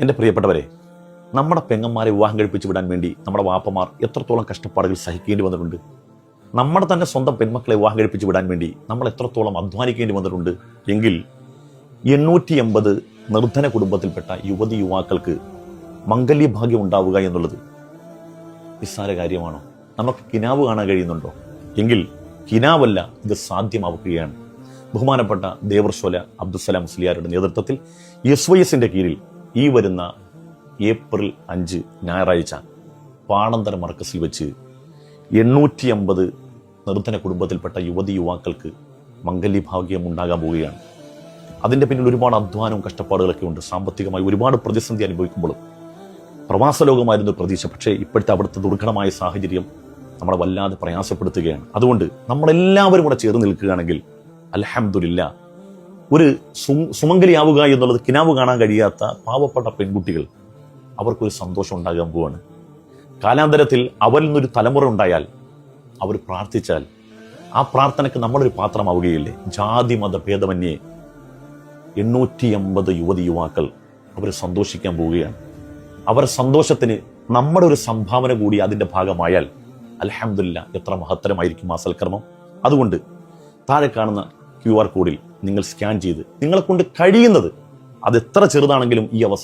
എൻ്റെ പ്രിയപ്പെട്ടവരെ, നമ്മുടെ പെങ്ങന്മാരെ വിവാഹം കഴിപ്പിച്ച് വിടാൻ വേണ്ടി നമ്മുടെ വാപ്പമാർ എത്രത്തോളം കഷ്ടപ്പാടുകൾ സഹിക്കേണ്ടി വന്നിട്ടുണ്ട്. നമ്മുടെ തന്നെ സ്വന്തം പെൺമക്കളെ വിവാഹം കഴിപ്പിച്ച് വിടാൻ വേണ്ടി നമ്മൾ എത്രത്തോളം അധ്വാനിക്കേണ്ടി വന്നിട്ടുണ്ട് എങ്കിൽ 880 നിർധന കുടുംബത്തിൽപ്പെട്ട യുവതി യുവാക്കൾക്ക് മംഗല്യഭാഗ്യം ഉണ്ടാവുക എന്നുള്ളത് നിസ്സാര കാര്യമാണോ? നമുക്ക് കിനാവ് കാണാൻ കഴിയുന്നുണ്ടോ? എങ്കിൽ കിനാവല്ല, ഇത് സാധ്യമാവുകയാണ്. ബഹുമാനപ്പെട്ട ദേവർശോല അബ്ദുസലാം മുസ്ലിയാരുടെ നേതൃത്വത്തിൽ SYSന്റെ കീഴിൽ ഈ വരുന്ന ഏപ്രിൽ 5 ഞായറാഴ്ച പാണന്തര മർക്കസിൽ വെച്ച് 850 നിർധന കുടുംബത്തിൽപ്പെട്ട യുവതി യുവാക്കൾക്ക് മംഗല്യഭാഗ്യം ഉണ്ടാകാൻ പോവുകയാണ്. അതിൻ്റെ പിന്നിൽ ഒരുപാട് അധ്വാനവും കഷ്ടപ്പാടുകളൊക്കെ ഉണ്ട്. സാമ്പത്തികമായി ഒരുപാട് പ്രതിസന്ധി അനുഭവിക്കുമ്പോഴും പ്രവാസ ലോകമായിരുന്നു പ്രതീക്ഷ. പക്ഷേ ഇപ്പോഴത്തെ അവിടുത്തെ ദുർഘടമായ സാഹചര്യം നമ്മളെ വല്ലാതെ പ്രയാസപ്പെടുത്തുകയാണ്. അതുകൊണ്ട് നമ്മളെല്ലാവരും കൂടെ ചേർന്ന് നിൽക്കുകയാണെങ്കിൽ അൽഹംദുലില്ലാ, ഒരു സുമംഗലിയാവുക എന്നുള്ളത് കിനാവ് കാണാൻ കഴിയാത്ത പാവപ്പെട്ട പെൺകുട്ടികൾ, അവർക്കൊരു സന്തോഷം ഉണ്ടാകാൻ പോവാണ്. കാലാന്തരത്തിൽ അവരിൽ നിന്നൊരു തലമുറ ഉണ്ടായാൽ, അവർ പ്രാർത്ഥിച്ചാൽ ആ പ്രാർത്ഥനയ്ക്ക് നമ്മളൊരു പാത്രമാവുകയില്ലേ? ജാതി മത ഭേദമന്യേ 850 യുവതി യുവാക്കൾ അവർ സന്തോഷിക്കാൻ പോവുകയാണ്. അവരുടെ സന്തോഷത്തിന് നമ്മുടെ ഒരു സംഭാവന കൂടി അതിൻ്റെ ഭാഗമായാൽ അൽഹംദുലില്ലാ, എത്ര മഹത്തരമായിരിക്കും ആ സൽക്കർമ്മം. അതുകൊണ്ട് താഴെ കാണുന്ന QR കോഡിൽ നിങ്ങൾ സ്കാൻ ചെയ്ത് നിങ്ങളെ കൊണ്ട് കഴിയുന്നത്, അത് എത്ര ചെറുതാണെങ്കിലും ഈ അവസരം